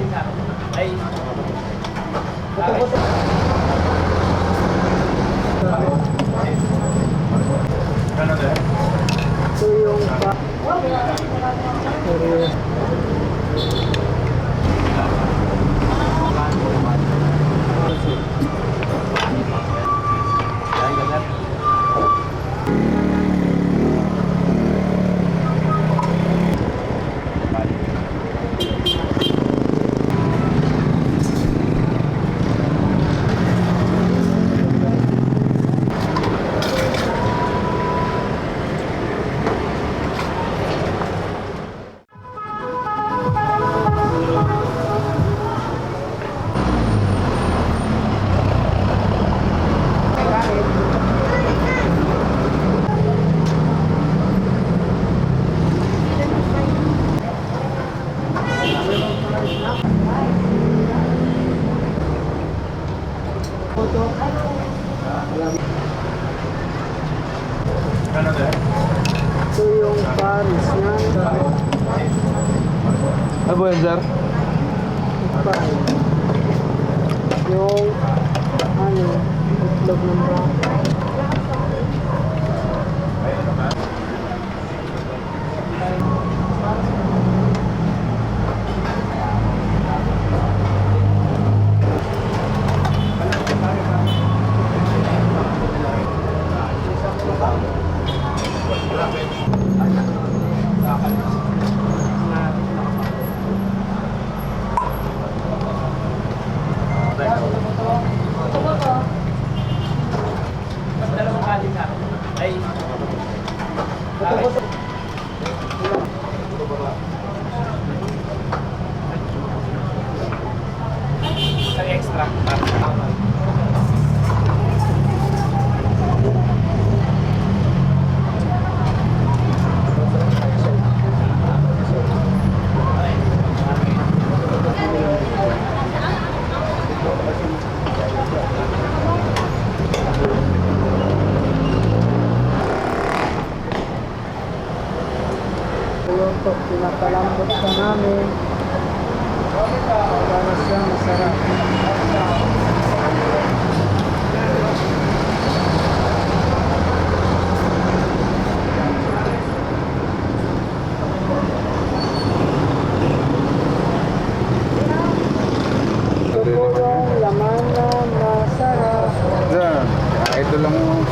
Ay, ano na? Ito yung Ano na? ito yung Paris na Ano po yan, sir? yung ano, itlog ng baka. Dalawang kali ka. Ay, isang extra. Yung to, pinapalambot ka namin. Para siya masarap. Ito po yung laman na masarap. Yan. Ito lang yung...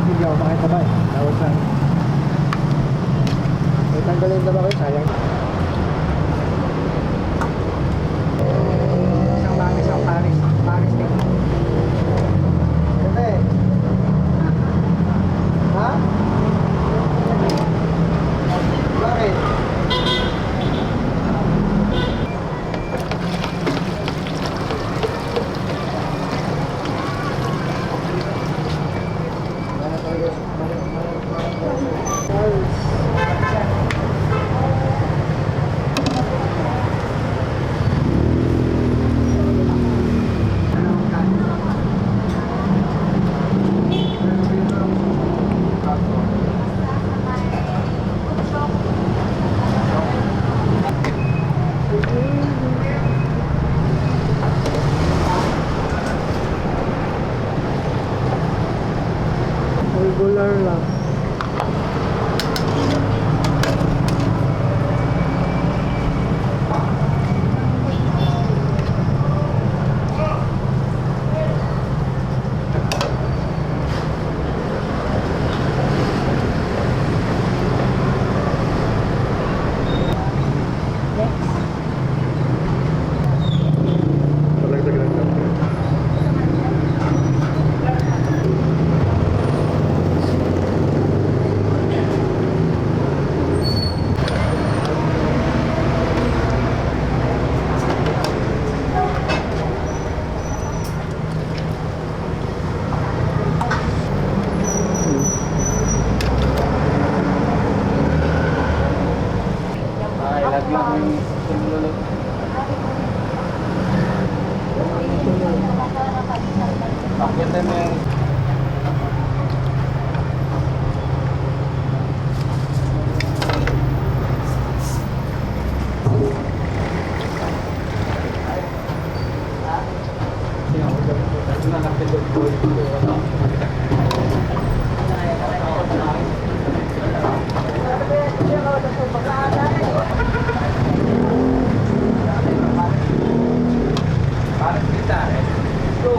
Hindi ako makita ba eh. Tawag saan. May tanggalin na ba kayo? Sayang. Isang bagay sa Paris. Paris din. Kasi. Ha? Bakit? Regular lang. Pantay mo yung... Parang kita eh. Go!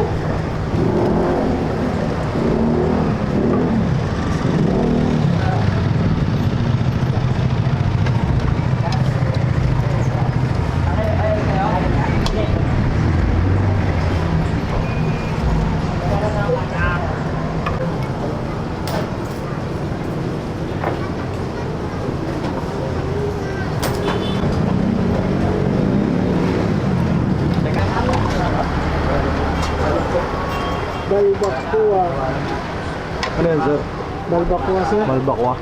Balbakwa. Ano yan, sir? Balbakwa, sir. Malbakwa.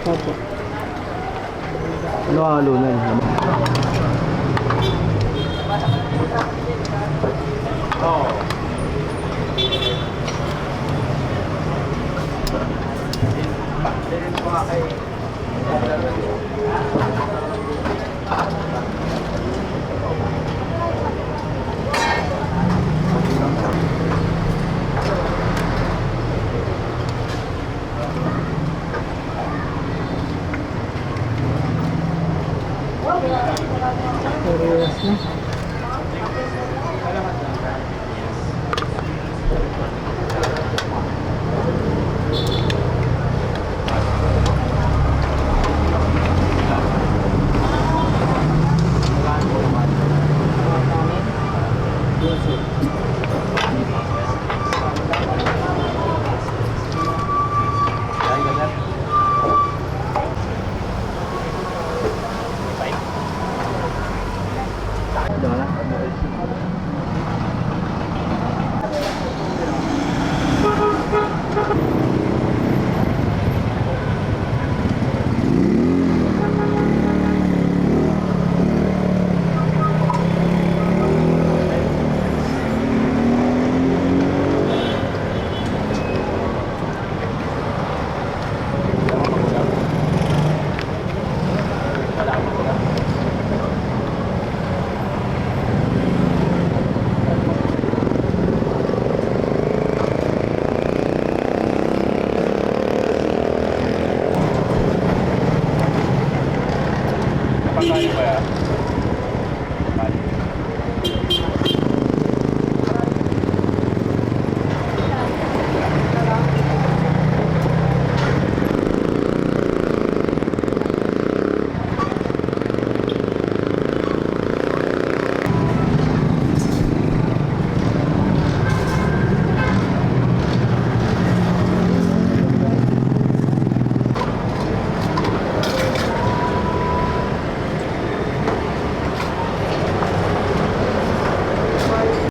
Opo. Ano halo na yun? Oo. Din pa kay